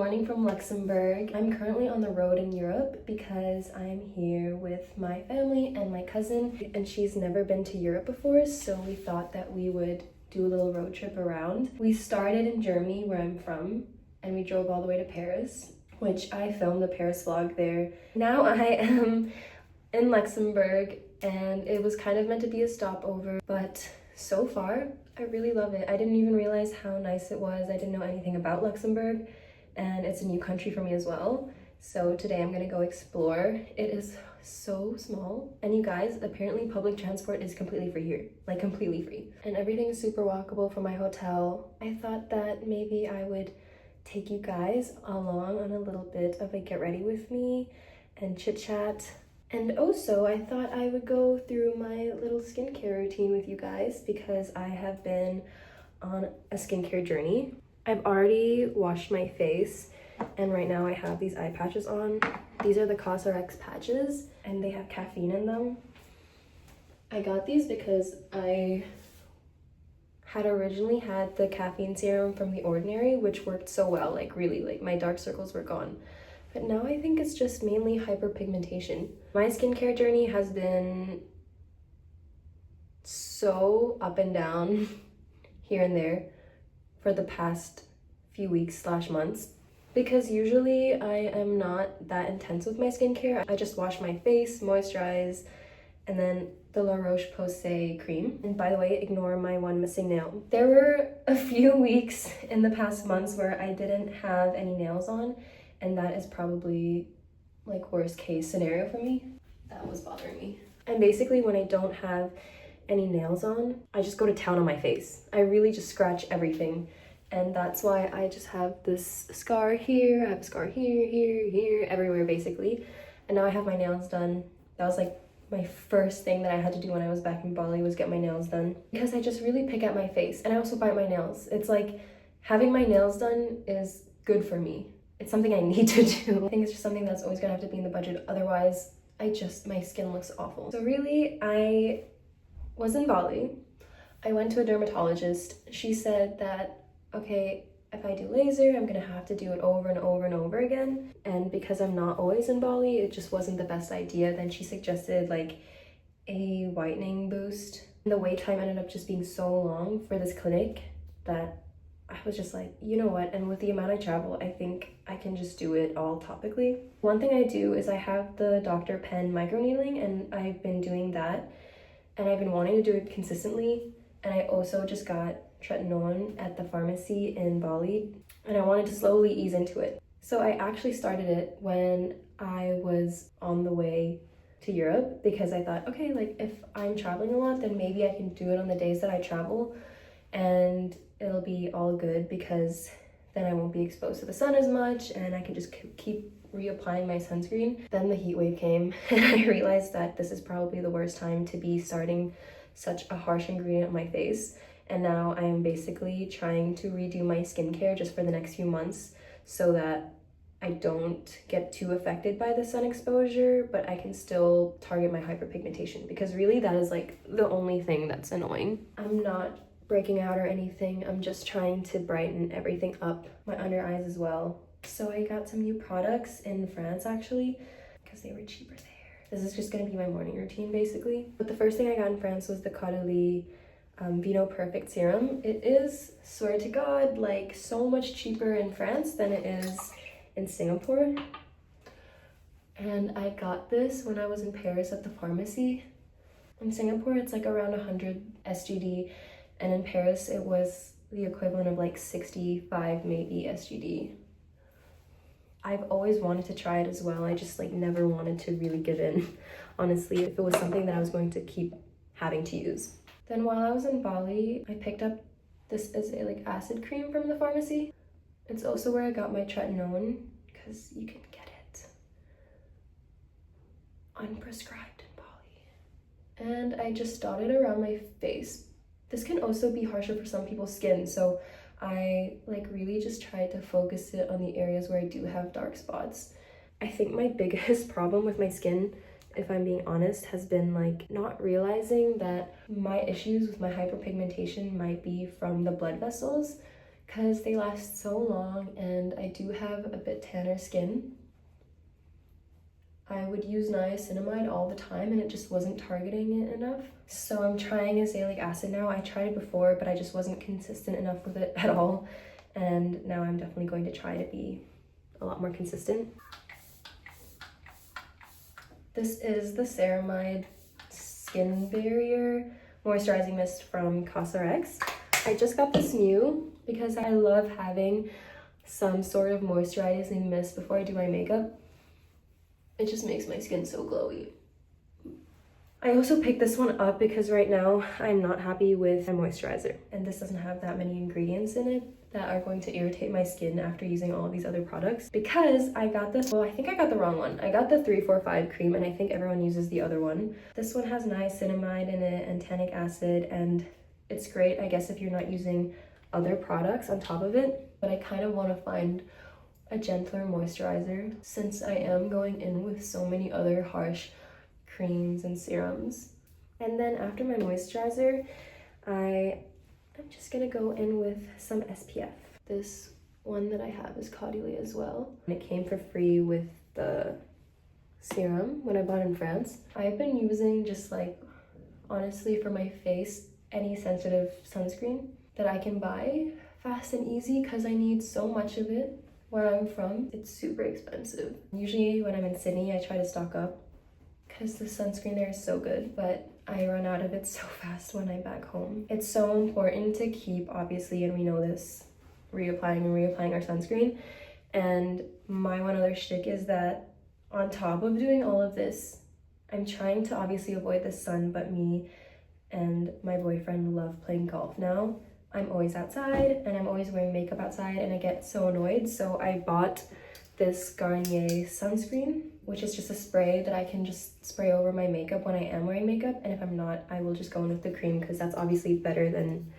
morning from Luxembourg. I'm currently on the road in Europe because I'm here with my family and my cousin, and she's never been to Europe before, so we thought that we would do a little road trip around. We started in Germany, where I'm from, and we drove all the way to Paris, which I filmed the Paris vlog there. Now I am in Luxembourg, and it was kind of meant to be a stopover, but so far I really love it. I didn't even realize how nice it was. I didn't know anything about Luxembourg, and it's a new country for me as well. So today I'm gonna go explore. It is so small, and you guys, apparently public transport is completely free here, like completely free, and everything is super walkable from my hotel. I thought that maybe I would take you guys along on a little bit of a get ready with me and chit chat. And also, I thought I would go through my little skincare routine with you guys because I have been on a skincare journey. I've already washed my face, and right now I have these eye patches on. These are the COSRX patches, and they have caffeine in them. I got these because I had originally had the caffeine serum from The Ordinary, which worked so well, like really, like my dark circles were gone. But now I think it's just mainly hyperpigmentation. My skincare journey has been so up and down here and there for the past few weeks / months, because usually I am not that intense with my skincare. I just wash my face, moisturize, and then the La Roche-Posay cream. And by the way, ignore my one missing nail. There were a few weeks in the past months where I didn't have any nails on, and that is probably like worst case scenario for me. That was bothering me. And basically when I don't have any nails on, I just go to town on my face. I really just scratch everything. And that's why I just have this scar here, I have a scar here, here, everywhere basically. And now I have my nails done. That was like my first thing that I had to do when I was back in Bali, was get my nails done. Because I just really pick at my face, and I also bite my nails. It's like having my nails done is good for me. It's something I need to do. I think it's just something that's always gonna have to be in the budget. Otherwise, my skin looks awful. So really, I was in Bali. I went to a dermatologist. She said that, okay, if I do laser, I'm gonna have to do it over and over and over again. And because I'm not always in Bali, it just wasn't the best idea. Then she suggested like a whitening boost. And the wait time ended up just being so long for this clinic that I was just like, you know what, and with the amount I travel, I think I can just do it all topically. One thing I do is I have the Dr. Pen microneedling, and I've been doing that, and I've been wanting to do it consistently. And I also just got tretinoin at the pharmacy in Bali, and I wanted to slowly ease into it. So I actually started it when I was on the way to Europe, because I thought, okay, like if I'm traveling a lot, then maybe I can do it on the days that I travel, and it'll be all good because then I won't be exposed to the sun as much, and I can just keep reapplying my sunscreen. Then the heat wave came, and I realized that this is probably the worst time to be starting such a harsh ingredient on my face. And now I am basically trying to redo my skincare just for the next few months so that I don't get too affected by the sun exposure, but I can still target my hyperpigmentation, because really that is like the only thing that's annoying. I'm not breaking out or anything. I'm just trying to brighten everything up, my under eyes as well. So I got some new products in France actually, because they were cheaper there. This is just gonna be my morning routine basically. But the first thing I got in France was the Caudalie Vinoperfect serum. It is, swear to God, like so much cheaper in France than it is in Singapore. And I got this when I was in Paris at the pharmacy. In Singapore, it's like around 100 SGD. And in Paris, it was the equivalent of like 65 maybe SGD. I've always wanted to try it as well. I just like never wanted to really give in, honestly, if it was something that I was going to keep having to use. Then while I was in Bali, I picked up this Azelaic acid cream from the pharmacy. It's also where I got my tretinoin, because you can get it unprescribed in Bali. And I just dotted it around my face. This can also be harsher for some people's skin, so I like really just tried to focus it on the areas where I do have dark spots. I think my biggest problem with my skin, if I'm being honest, has been like not realizing that my issues with my hyperpigmentation might be from the blood vessels, because they last so long and I do have a bit tanner skin. I would use niacinamide all the time and it just wasn't targeting it enough. So I'm trying azelaic acid now. I tried it before, but I just wasn't consistent enough with it at all. And now I'm definitely going to try to be a lot more consistent. This is the Ceramide Skin Barrier Moisturizing Mist from COSRX. I just got this new because I love having some sort of moisturizing mist before I do my makeup. It just makes my skin so glowy. I also picked this one up because right now I'm not happy with my moisturizer. And this doesn't have that many ingredients in it that are going to irritate my skin after using all of these other products. Because I got this, well, I think I got the wrong one. I got the 345 cream and I think everyone uses the other one. This one has niacinamide in it and tannic acid, and it's great, I guess, if you're not using other products on top of it. But I kind of want to find a gentler moisturizer since I am going in with so many other harsh creams and serums. And then after my moisturizer, I'm just gonna go in with some SPF. This one that I have is Caudalie as well. And it came for free with the serum when I bought in France. I've been using just like, honestly, for my face, any sensitive sunscreen that I can buy fast and easy because I need so much of it. Where I'm from, it's super expensive. Usually when I'm in Sydney, I try to stock up because the sunscreen there is so good, but I run out of it so fast when I'm back home. It's so important to keep, obviously, and we know this, reapplying our sunscreen. And my one other shtick is that on top of doing all of this, I'm trying to obviously avoid the sun, but me and my boyfriend love playing golf now. I'm always outside and I'm always wearing makeup outside and I get so annoyed. So I bought this Garnier sunscreen, which is just a spray that I can just spray over my makeup when I am wearing makeup. And if I'm not, I will just go in with the cream because that's obviously better than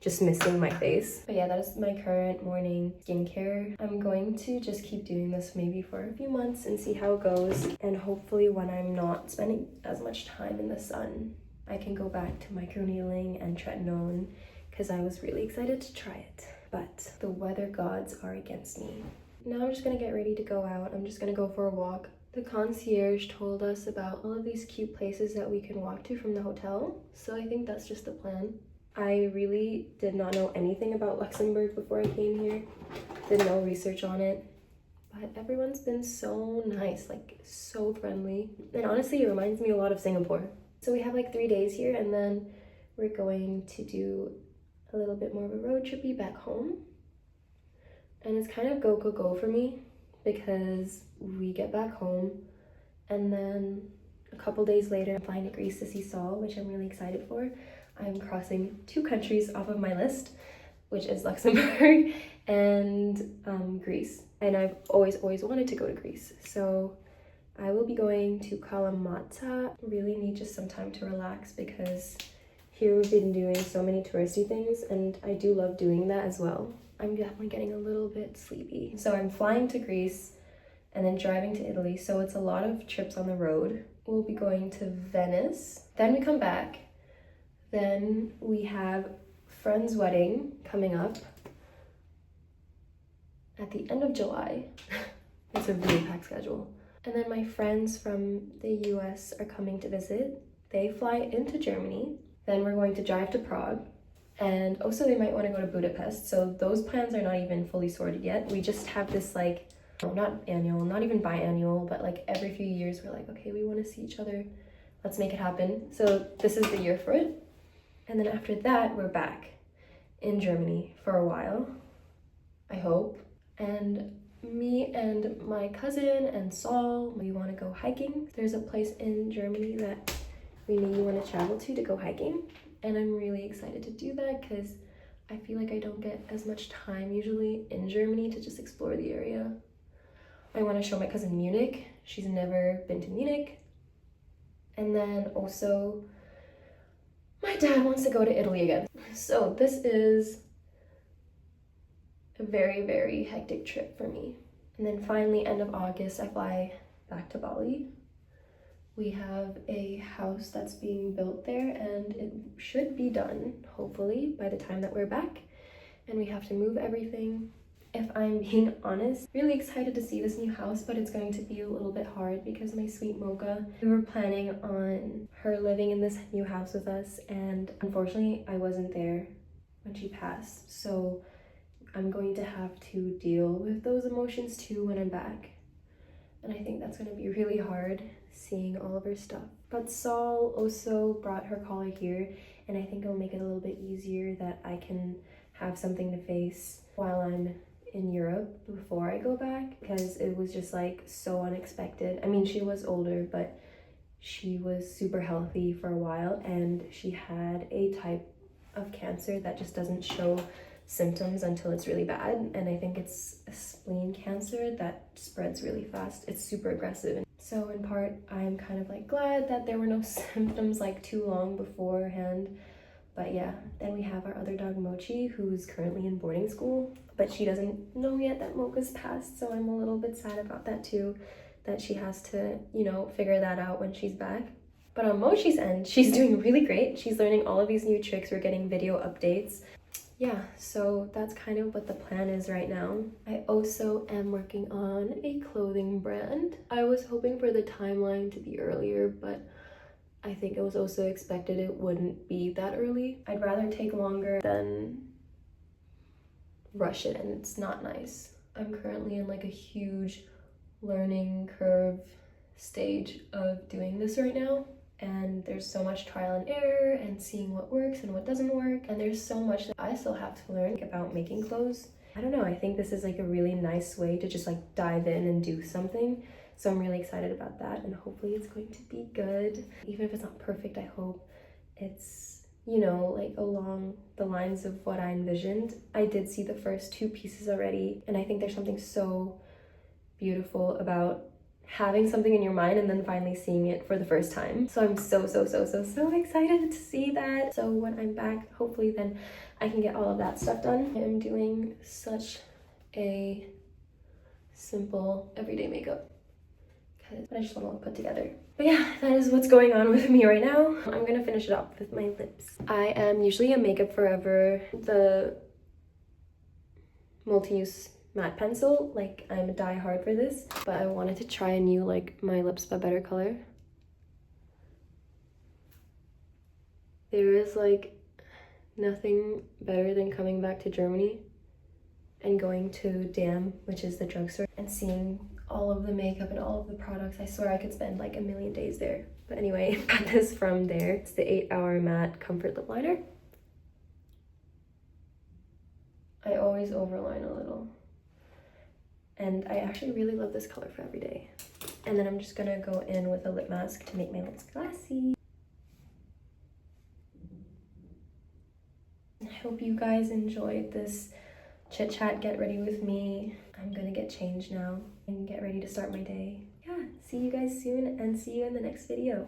just misting my face. But yeah, that is my current morning skincare. I'm going to just keep doing this maybe for a few months and see how it goes. And hopefully when I'm not spending as much time in the sun, I can go back to microneedling and tretinoin, because I was really excited to try it, but the weather gods are against me. Now I'm just gonna get ready to go out. I'm just gonna go for a walk. The concierge told us about all of these cute places that we can walk to from the hotel, so I think that's just the plan. I really did not know anything about Luxembourg before I came here. Did no research on it, but everyone's been so nice, like so friendly. And honestly, it reminds me a lot of Singapore. So we have like 3 days here and then we're going to do a little bit more of a road trippy back home. And it's kind of go for me because we get back home and then a couple days later I'm flying to Greece to see Saul, which I'm really excited for. I'm crossing 2 countries off of my list, which is Luxembourg and Greece. And I've always wanted to go to Greece. So I will be going to Kalamata. Really need just some time to relax because here we've been doing so many touristy things and I do love doing that as well. I'm definitely getting a little bit sleepy. So I'm flying to Greece and then driving to Italy. So it's a lot of trips on the road. We'll be going to Venice. Then we come back. Then we have friend's wedding coming up at the end of July. It's a really packed schedule. And then my friends from the US are coming to visit. They fly into Germany. Then we're going to drive to Prague. And also they might want to go to Budapest. So those plans are not even fully sorted yet. We just have this like, not annual, not even biannual, but like every few years we're like, okay, we want to see each other. Let's make it happen. So this is the year for it. And then after that, we're back in Germany for a while, I hope. And me and my cousin and Saul, we want to go hiking. There's a place in Germany that we maybe want to travel to go hiking. And I'm really excited to do that because I feel like I don't get as much time usually in Germany to just explore the area. I want to show my cousin Munich. She's never been to Munich. And then also my dad wants to go to Italy again. So this is a very, very hectic trip for me. And then finally, end of August, I fly back to Bali. We have a house that's being built there and it should be done, hopefully, by the time that we're back. and we have to move everything. If I'm being honest, really excited to see this new house, but it's going to be a little bit hard because my sweet Mocha, we were planning on her living in this new house with us, and unfortunately I wasn't there when she passed, so I'm going to have to deal with those emotions too when I'm back. And I think that's going to be really hard, seeing all of her stuff. But Saul also brought her collar here, and I think it'll make it a little bit easier that I can have something to face while I'm in Europe before I go back, because it was just like so unexpected. I mean, she was older, but she was super healthy for a while, and she had a type of cancer that just doesn't show symptoms until it's really bad, and I think it's a spleen cancer that spreads really fast. It's super aggressive. So in part, I'm kind of like glad that there were no symptoms like too long beforehand. But yeah, then we have our other dog Mochi, who's currently in boarding school, but she doesn't know yet that Mocha's passed, so I'm a little bit sad about that too, that she has to, you know, figure that out when she's back. But on Mochi's end, she's doing really great. She's learning all of these new tricks. We're getting video updates. Yeah, so that's kind of what the plan is right now. I also am working on a clothing brand. I was hoping for the timeline to be earlier, but I think it was also expected it wouldn't be that early. I'd rather take longer than rush it, and it's not nice. I'm currently in like a huge learning curve stage of doing this right now. And there's so much trial and error and seeing what works and what doesn't work. And there's so much that I still have to learn about making clothes. I don't know, I think this is like a really nice way to just like dive in and do something. So I'm really excited about that, and hopefully it's going to be good. Even if it's not perfect, I hope it's, you know, like along the lines of what I envisioned. I did see the first 2 pieces already, and I think there's something so beautiful about having something in your mind and then finally seeing it for the first time. So I'm so excited to see that. So when I'm back, hopefully then I can get all of that stuff done. I am doing such a simple everyday makeup because I just want to look put together. But yeah, that is what's going on with me right now. I'm gonna finish it off with my lips. I am usually a Makeup Forever, the multi-use matte pencil. Like, I'm a die-hard for this, but I wanted to try a new like My Lips But Better color. There is like nothing better than coming back to Germany and going to Dam, which is the drugstore, and seeing all of the makeup and all of the products. I swear I could spend like a million days there. But anyway, got this from there. It's the 8 Hour Matte Comfort Lip Liner. I always overline a little. And I actually really love this color for every day. And then I'm just gonna go in with a lip mask to make my lips glassy. I hope you guys enjoyed this chit chat, get ready with me. I'm gonna get changed now and get ready to start my day. Yeah, see you guys soon, and see you in the next video.